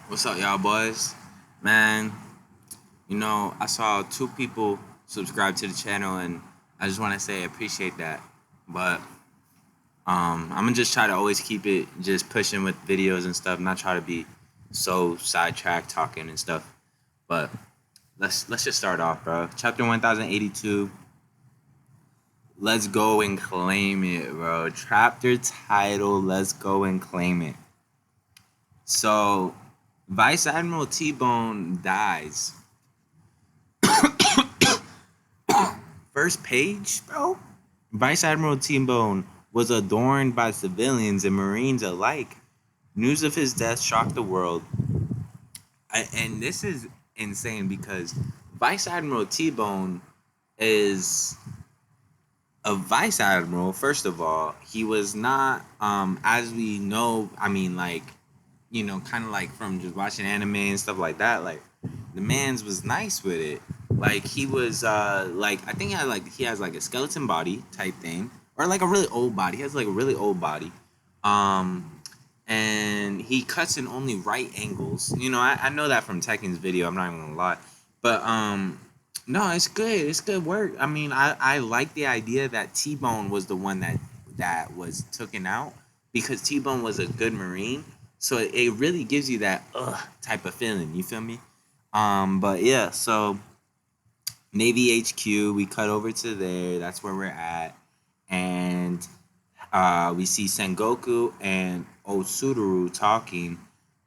What's up, y'all boys? Man, I saw two people subscribe to the channel, and I just want to say I appreciate that. But I'm gonna just try to always keep it just pushing with videos and stuff, not try to be so sidetracked talking and stuff. But let's just start off, bro. Chapter 1082. Let's go and claim it, bro. Chapter title. Let's go and claim it. So, Vice Admiral T-Bone dies. First page, bro. Vice Admiral T-Bone was adorned by civilians and Marines alike. News of his death shocked the world. And this is insane because Vice Admiral T-Bone is a vice admiral. First of all, he was not, as we know. I mean, like, kind of like from just watching anime and stuff like that. Like, the man's was nice with it. Like, he was, like, I think he has like a skeleton body type thing, or like a really old body. He has like a really old body, um, and he cuts in only right angles. I know that from Tekken's video. I'm not even gonna lie, but no, it's good. It's good work. I mean, I like the idea that T Bone was the one that was taken out because T Bone was a good Marine. So it really gives you that type of feeling. You feel me? But yeah, so Navy HQ, we cut over to there. That's where we're at, and we see Sengoku and Otsuru talking,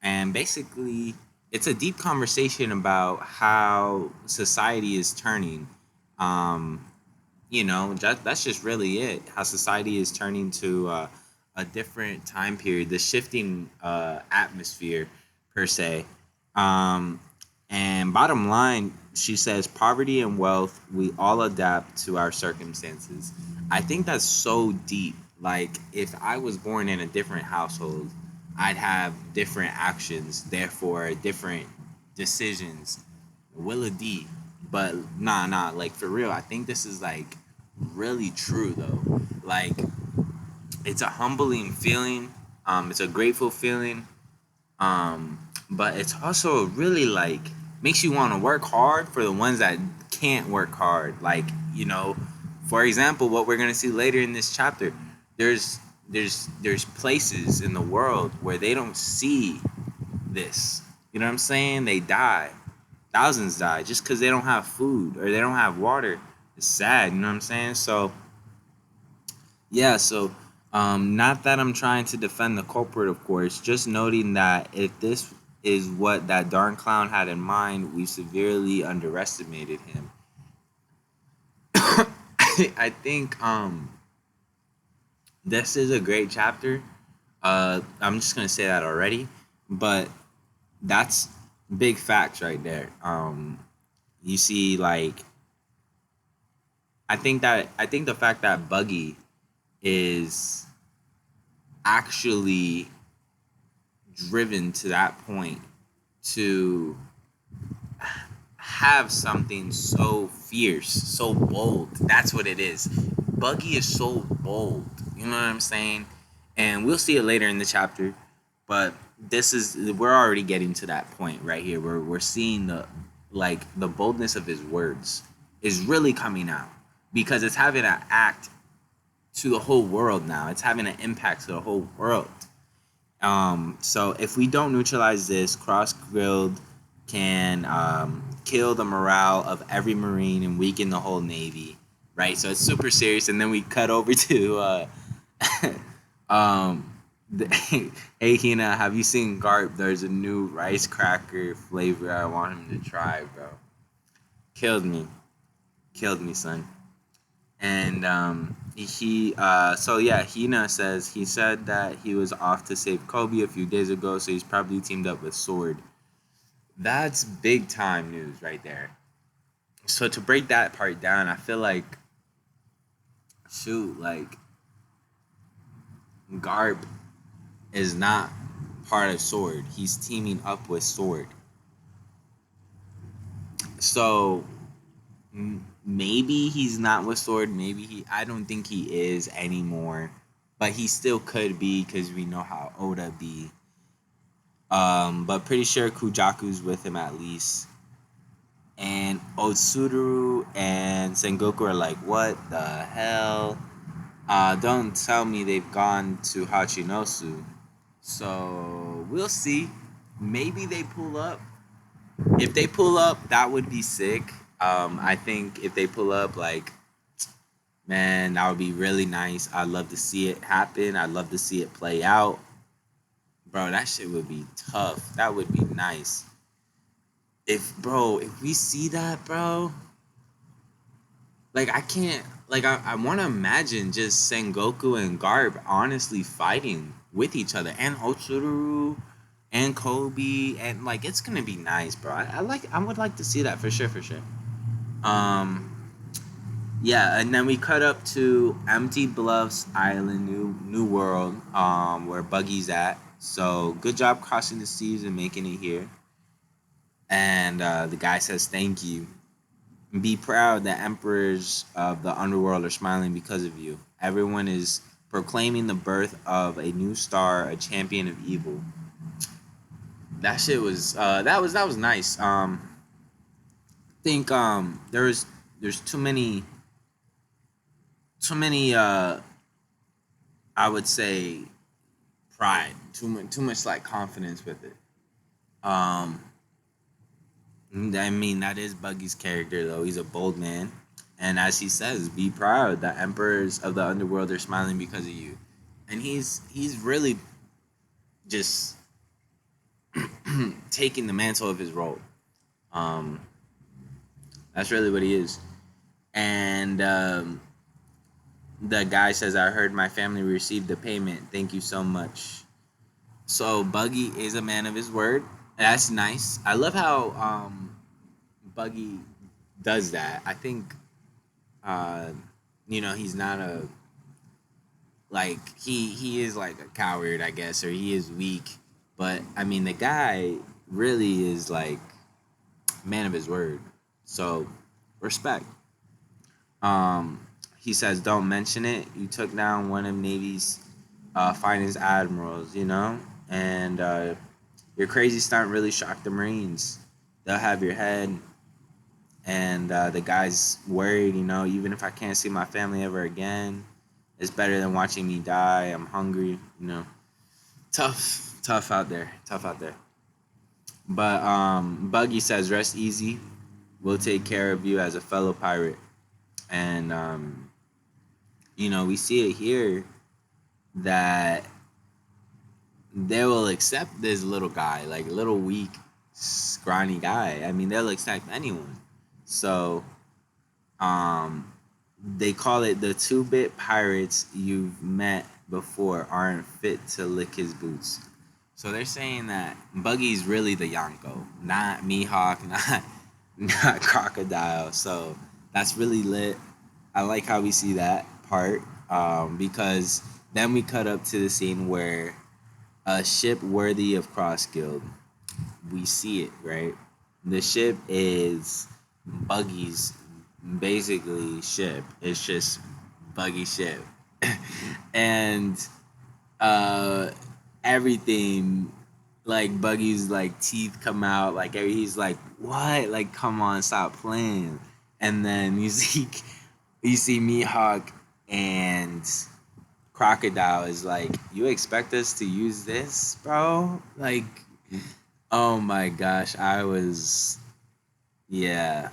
and basically, it's a deep conversation about how society is turning. Um, that's just really it. How society is turning to a different time period, the shifting atmosphere, per se. Um, and bottom line, she says, poverty and wealth, we all adapt to our circumstances. I think that's so deep. Like, if I was born in a different household, I'd have different actions, therefore, different decisions. Willa D. But nah, like, for real, I think this is like really true though. Like, it's a humbling feeling. It's a grateful feeling. But it's also really like makes you want to work hard for the ones that can't work hard. Like, for example, what we're gonna see later in this chapter, there's there's places in the world where they don't see this. You know what I'm saying? They die. Thousands die just because they don't have food or they don't have water. It's sad, you know what I'm saying? So yeah, so not that I'm trying to defend the culprit, of course, just noting that if this is what that darn clown had in mind, we severely underestimated him. I think this is a great chapter. I'm just gonna say that already, but that's big facts right there. You see, like, I think the fact that Buggy is actually driven to that point to have something so fierce, so bold. That's what it is. Buggy is so bold. You know what I'm saying? And we'll see it later in the chapter. But we're already getting to that point right here where we're seeing the boldness of his words is really coming out because it's having an act to the whole world now. It's having an impact to the whole world. So if we don't neutralize this, Cross Grilled can kill the morale of every Marine and weaken the whole Navy, right? So it's super serious. And then we cut over to, hey Hina, have you seen Garp? There's a new rice cracker flavor I want him to try, bro. Killed me, son. And so yeah, Hina says he said that he was off to save Kobe a few days ago, so he's probably teamed up with Sword. That's big time news right there. So to break that part down, I feel like shoot, like Garb is not part of Sword. He's teaming up with Sword. So maybe he's not with Sword. Maybe I don't think he is anymore, but he still could be because we know how Oda be. But pretty sure Kujaku's with him at least. And Otsuru and Sengoku are like, what the hell? Don't tell me they've gone to Hachinosu. So we'll see. Maybe they pull up. If they pull up, that would be sick. I think if they pull up, like, man, that would be really nice. I'd love to see it happen. I'd love to see it play out. Bro, that shit would be tough. That would be nice. If we see that, bro, like I can't like I want to imagine just Sengoku and Garp honestly fighting with each other and Otsuru and Kobe and like it's gonna be nice, bro. I would like to see that for sure, for sure. Um yeah, and then we cut up to Empty Bluffs Island, New World, where Buggy's at. So good job crossing the seas and making it here. And the guy says thank you. Be proud that emperors of the underworld are smiling because of you. Everyone is proclaiming the birth of a new star, a champion of evil. That shit was that was nice. I think there's too many I would say pride, too much like confidence with it. Um I mean, that is Buggy's character, though. He's a bold man. And as he says, be proud. The emperors of the underworld are smiling because of you. And he's really just taking the mantle of his role. Um, that's really what he is. And the guy says, I heard my family received the payment. Thank you so much. So Buggy is a man of his word. That's nice. I love how Buggy does that. I think uh, he's not a like he is like a coward, I guess, or he is weak. But I mean, the guy really is like man of his word. So respect. He says, "Don't mention it. You took down one of Navy's finest admirals, and your crazy stunt really shocked the Marines. They'll have your head." And the guy's worried, even if I can't see my family ever again, it's better than watching me die. I'm hungry. Tough out there, tough out there. But Buggy says, rest easy. We'll take care of you as a fellow pirate. And, we see it here that they will accept this little guy, like little weak, scrawny guy. I mean, they'll accept anyone. So, they call it the 2-bit pirates you've met before aren't fit to lick his boots. So they're saying that Buggy's really the Yonko, not Mihawk, not Crocodile. So that's really lit. I like how we see that part because then we cut up to the scene where a ship worthy of Cross Guild. We see it, right? The ship is Buggy's basically ship. It's just Buggy ship. And uh everything like Buggy's like teeth come out, like he's like, what? Like, come on, stop playing. And then you see Mihawk and Crocodile is like, you expect us to use this, bro? Like, oh my gosh, yeah.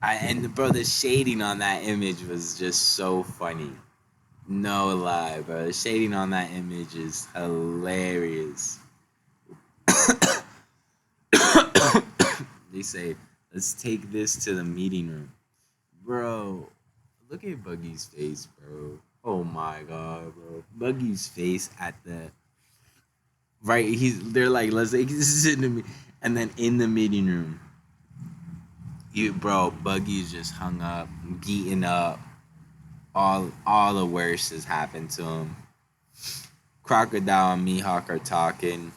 And bro, the shading on that image was just so funny. No lie, bro. The shading on that image is hilarious. They say, let's take this to the meeting room. Bro, look at Buggy's face, bro. Oh my god, bro. Buggy's face at the right, they're like, let's take this in the and then in the meeting room. Buggy's just hung up, beaten up. All the worst has happened to him. Crocodile and Mihawk are talking.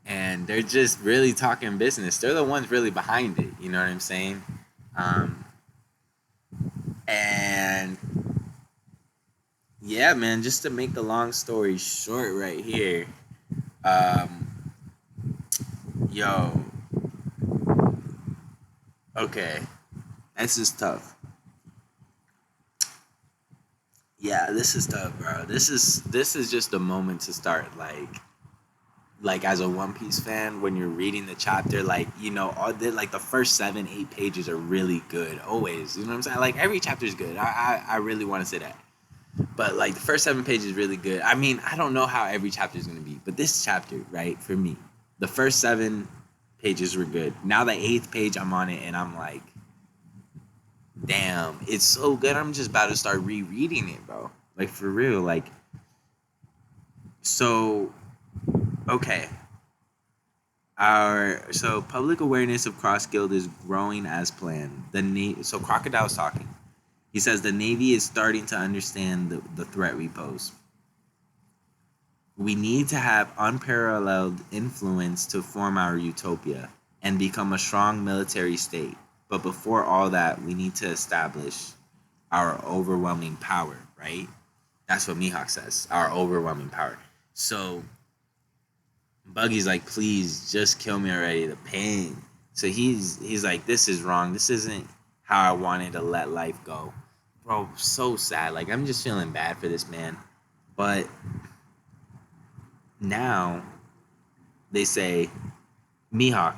And they're just really talking business. They're the ones really behind it. You know what I'm saying? And yeah, man, just to make the long story short right here, Um, yo, okay, this is tough. Yeah, this is tough, bro. This is just a moment to start like as a One Piece fan, when you're reading the chapter, like, all like the first 7, 8 pages are really good. Always, you know what I'm saying? Like every chapter is good. I really want to say that, but like the first 7 pages is really good. I mean, I don't know how every chapter is gonna be, but this chapter, right, for me, the first 7 pages were good. Now the 8th page, I'm on it, and I'm like, damn, it's so good. I'm just about to start rereading it, bro. Like for real, like so. Okay, so public awareness of Cross Guild is growing as planned. So Crocodile's talking. He says the Navy is starting to understand the threat we pose. We need to have unparalleled influence to form our utopia and become a strong military state. But before all that, we need to establish our overwhelming power, right? That's what Mihawk says, our overwhelming power. So Buggy's like, please just kill me already. The pain. So he's like, this is wrong. This isn't how I wanted to let life go. Bro, so sad. Like, I'm just feeling bad for this man. But now they say, Mihawk.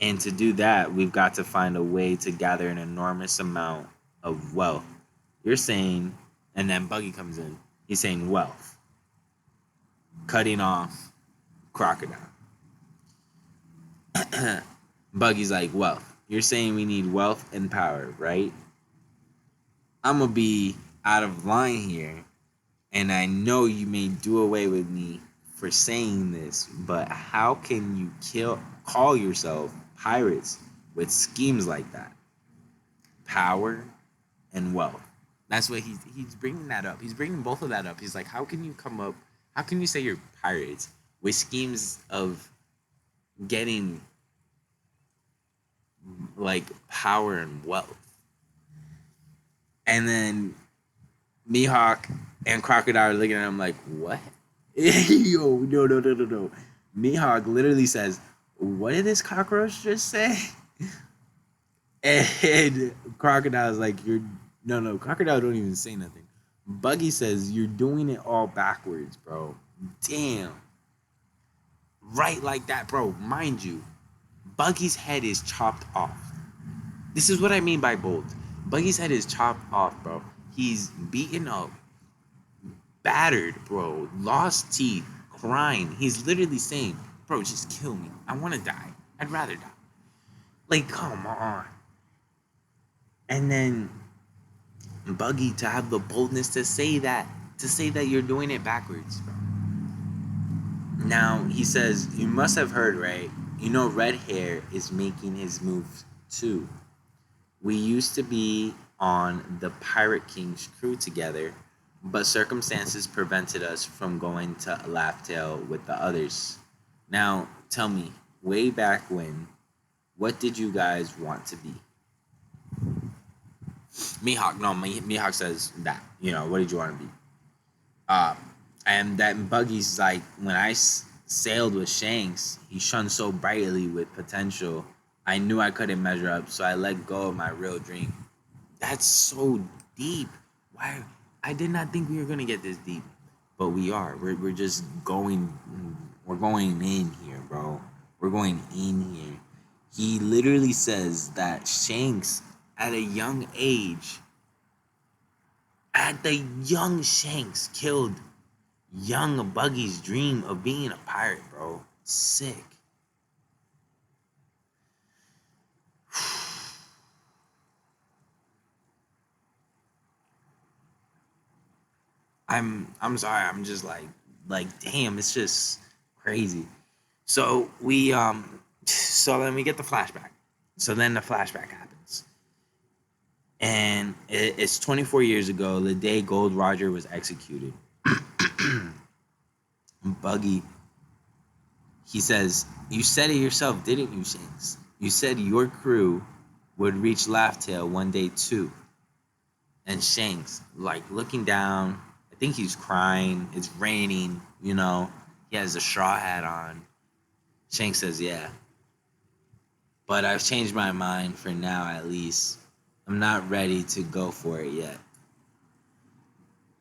And to do that, we've got to find a way to gather an enormous amount of wealth. You're saying, and then Buggy comes in. He's saying wealth. Cutting off Crocodile. Buggy's like, wealth. You're saying we need wealth and power, right? I'm gonna be out of line here, and I know you may do away with me for saying this, but how can you call yourself pirates with schemes like that? Power and wealth. That's what he's bringing that up. He's bringing both of that up. He's like, how can you come up? How can you say you're pirates with schemes of getting like power and wealth? And then Mihawk and Crocodile are looking at him like, what? Yo, no. Mihawk literally says, what did this cockroach just say? And Crocodile's like, no, Crocodile don't even say nothing. Buggy says, you're doing it all backwards, bro. Damn. Right like that, bro. Mind you, Buggy's head is chopped off. This is what I mean by bold. Buggy's head is chopped off, bro. He's beaten up, battered, bro. Lost teeth, crying. He's literally saying, bro, just kill me. I want to die. I'd rather die. Like, come on. And then Buggy to have the boldness to say that you're doing it backwards, bro. Now, he says, you must have heard, right? You know Red Hair is making his move too. We used to be on the Pirate King's crew together, but circumstances prevented us from going to Laugh Tale with the others. Now, tell me, way back when, what did you guys want to be? Mihawk says that. What did you want to be? And that Buggy's like, when I sailed with Shanks, he shone so brightly with potential. I knew I couldn't measure up, so I let go of my real dream. That's so deep. Why? I did not think we were gonna get this deep, but we are. We're just going. We're going in here, bro. We're going in here. He literally says that Shanks, at a young age, Shanks killed young Buggy's dream of being a pirate, bro. Sick. I'm sorry. I'm just like damn. It's just crazy. So so then we get the flashback. So then the flashback happens, and it's 24 years ago, the day Gold Roger was executed. Buggy, he says, you said it yourself, didn't you, Shanks? You said your crew would reach Laugh Tale one day too. And Shanks, like looking down, I think he's crying. It's raining, He has a straw hat on. Shanks says, yeah. But I've changed my mind for now, at least. I'm not ready to go for it yet.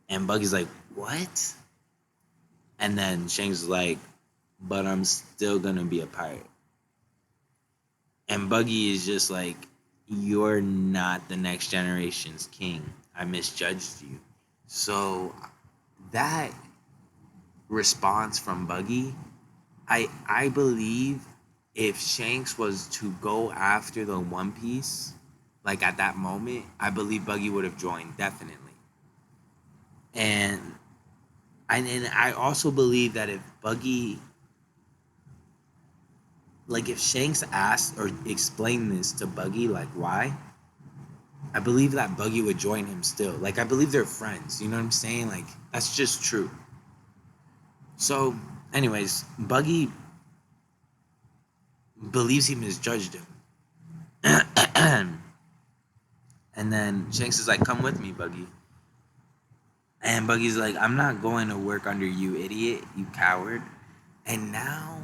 And Buggy's like, what? And then Shanks is like, but I'm still gonna be a pirate. And Buggy is just like, you're not the next generation's king. I misjudged you. So that response from Buggy, I believe if Shanks was to go after the One Piece, like at that moment, I believe Buggy would have joined definitely. And I also believe that if Buggy, like if Shanks asked or explained this to Buggy, like why, I believe that Buggy would join him still. Like I believe they're friends. You know what I'm saying? Like that's just true. So, anyways, Buggy believes he misjudged him. And then Shanks is like, come with me, Buggy. And Buggy's like, I'm not going to work under you, idiot, you coward. And now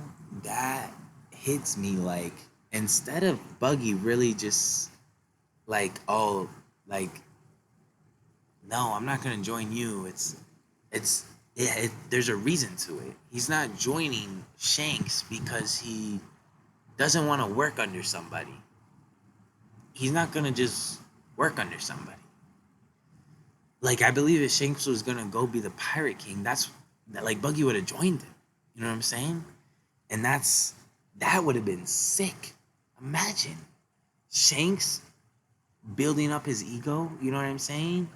that hits me like, instead of Buggy really just like, oh, like, no, I'm not going to join you. There's a reason to it. He's not joining Shanks because he doesn't want to work under somebody. He's not going to just work under somebody. Like I believe if Shanks was gonna go be the Pirate King, that's that like Buggy would have joined him. You know what I'm saying? And that would have been sick. Imagine Shanks building up his ego. You know what I'm saying?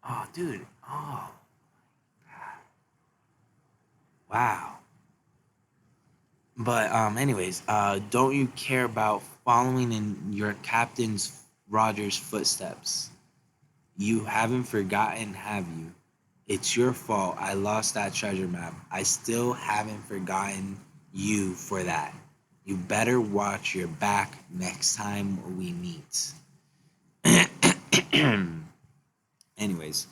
Oh, dude. Oh, wow. But anyways, don't you care about following in your captain's Roger's footsteps? You haven't forgotten, have you? It's your fault I lost that treasure map. I still haven't forgotten you for that. You better watch your back next time we meet. Anyways,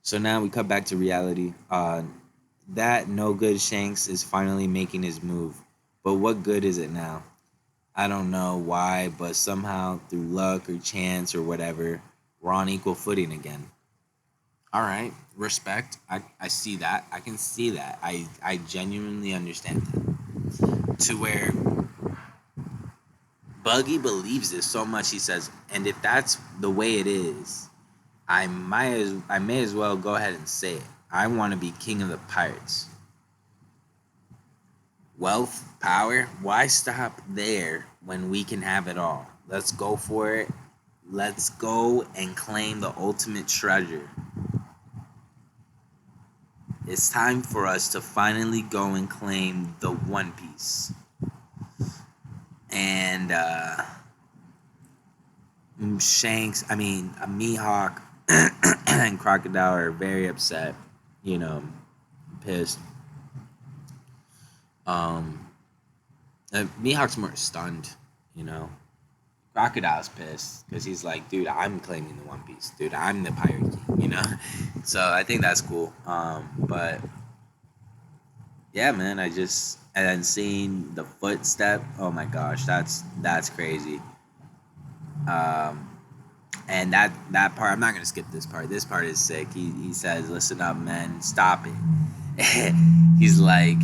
so now we cut back to reality. That no good Shanks is finally making his move. But what good is it now? I don't know why, but somehow through luck or chance or whatever, we're on equal footing again. All right, respect. I see that. I can see that. I genuinely understand that. To where Buggy believes this so much, he says, and if that's the way it is, I may as well go ahead and say it. I want to be king of the pirates. Wealth, power, why stop there when we can have it all? Let's go for it. Let's go and claim the ultimate treasure. It's time for us to finally go and claim the One Piece. And Mihawk and Crocodile are very upset, you know, pissed. Mihawk's more stunned, you know. Crocodile's pissed because he's like, dude, I'm claiming the One Piece. Dude, I'm the Pirate King, you know? So I think that's cool. But yeah, man, and then seeing the footstep, oh my gosh, that's crazy. Um, and that part, I'm not gonna skip this part. This part is sick. He says, "Listen up, men, stop it." He's like,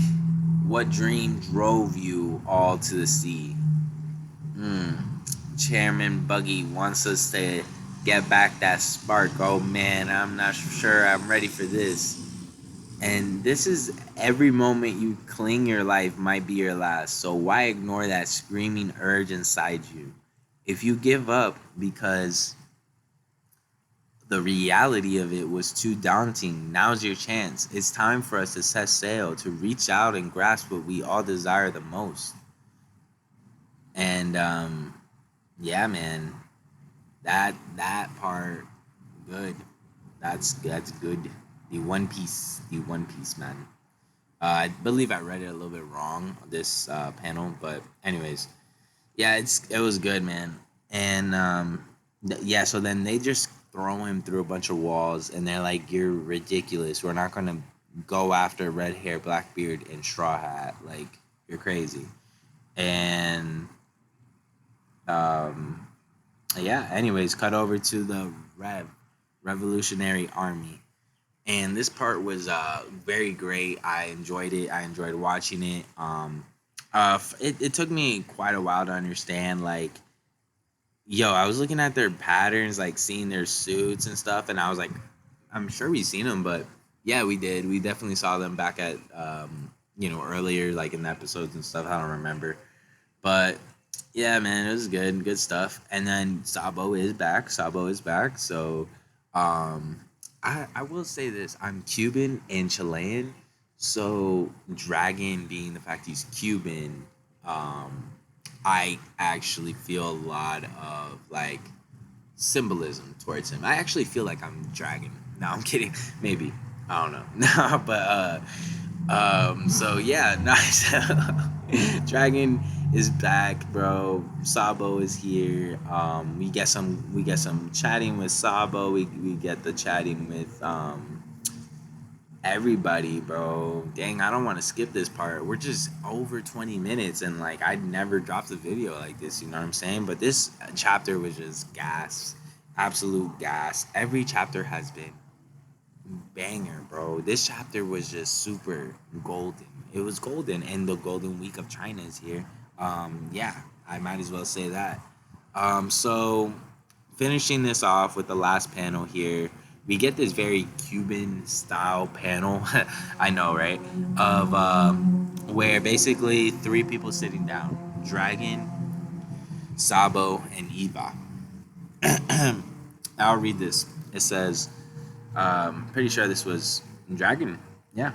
"What dream drove you all to the sea?" Chairman Buggy wants us to get back that spark. Oh man, I'm not sure I'm ready for this. And this is every moment you cling your life might be your last. So why ignore that screaming urge inside you? If you give up because the reality of it was too daunting, now's your chance. It's time for us to set sail, to reach out and grasp what we all desire the most. And yeah, man, that part, good. That's good. The One Piece, man. I believe I read it a little bit wrong this panel, but anyways, yeah, it was good, man. And yeah, so then they just throw him through a bunch of walls, and they're like, "You're ridiculous. We're not gonna go after red hair, black beard, and straw hat. Like you're crazy. And um, yeah. Anyways, cut over to the Revolutionary Army, and this part was very great. I enjoyed it. I enjoyed watching it. It took me quite a while to understand, like, yo, I was looking at their patterns, like seeing their suits and stuff, and I was like, I'm sure we've seen them, but yeah, we did. We definitely saw them back at earlier, like in the episodes and stuff. I don't remember, but yeah, man, it was good stuff. And then Sabo is back. Sabo is back. So, um, I will say this: I'm Cuban and Chilean, so Dragon being the fact he's Cuban, um, I actually feel a lot of like symbolism towards him. I actually feel like I'm Dragon. No, I'm kidding. Maybe I don't know. No, but so yeah, nice. Dragon is back, bro. Sabo is here. We get some chatting with Sabo. We get the chatting with everybody, bro. Dang, I don't want to skip this part. We're just over 20 minutes and like I never dropped a video like this, you know what I'm saying? But this chapter was just gas. Absolute gas. Every chapter has been banger, bro. This chapter was just super golden. It was golden, and the golden week of China is here. Yeah, I might as well say that. So finishing this off with the last panel here, we get this very Cuban style panel. I know, right? Of where basically three people sitting down: Dragon, Sabo, and Eva. I'll read this. It says, pretty sure this was Dragon. Yeah.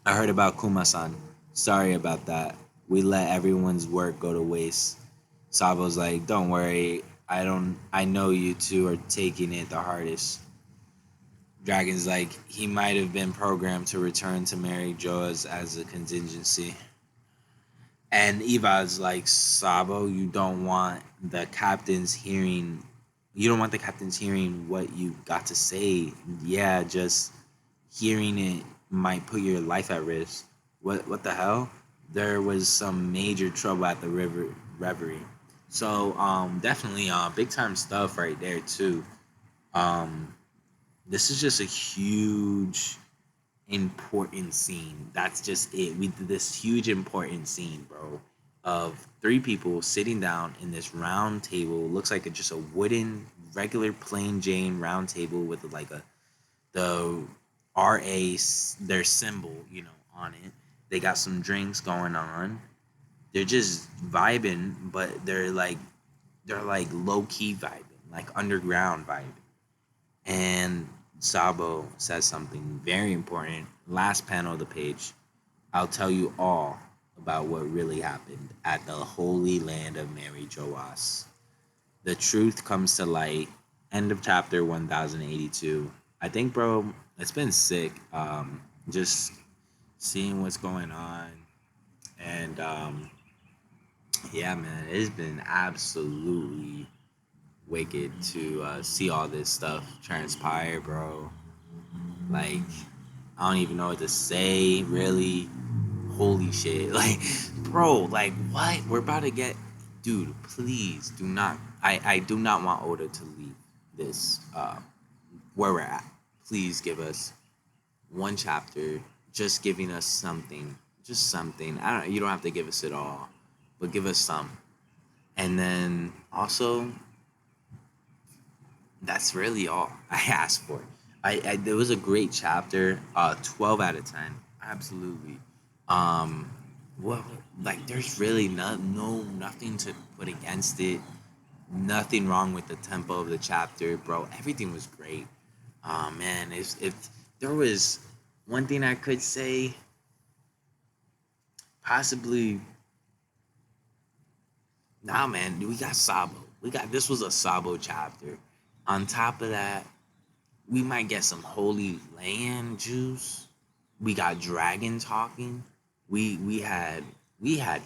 I heard about Kuma-san. Sorry about that. We let everyone's work go to waste. Sabo's like, don't worry. I know you two are taking it the hardest. Dragon's like, he might have been programmed to return to Mary Joa's as a contingency. And Eva's like, Sabo, you don't want the captains hearing what you got to say. Yeah, just hearing it might put your life at risk. What the hell? There was some major trouble at the reverie. So definitely big time stuff right there too. Um this is just a huge important scene. That's just it. We did this huge important scene, bro, of three people sitting down in this round table. Looks like just a wooden, regular, plain Jane round table with like the RA, their symbol, on it. They got some drinks going on. They're just vibing, but they're like low key vibing, like underground vibing. And Sabo says something very important. Last panel of the page. I'll tell you all about what really happened at the Holy Land of Mary Joas. The truth comes to light. End of chapter 1082. I think, bro, it's been sick. Just seeing what's going on. And yeah, man, it's been absolutely wicked to see all this stuff transpire, bro. Like, I don't even know what to say, really. Holy shit. Like, bro, like, what? We're about to get. Dude, please do not. I do not want Oda to leave this where we're at. Please give us one chapter, just giving us something. Just something. You don't have to give us it all, but give us some. And then also, that's really all I asked for. There was a great chapter, 12 out of 10, absolutely. Um, well, like there's really nothing to put against it. Nothing wrong with the tempo of the chapter, bro. Everything was great. Man, if there was one thing I could say, possibly, nah, man, we got Sabo. This was a Sabo chapter. On top of that, we might get some Holy Land juice. We got Dragon talking. We had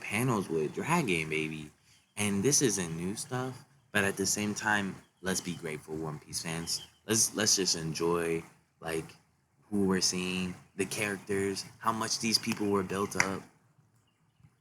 panels with Dragon, baby, and this isn't new stuff. But at the same time, let's be grateful, One Piece fans. Let's just enjoy like who we're seeing, the characters, how much these people were built up.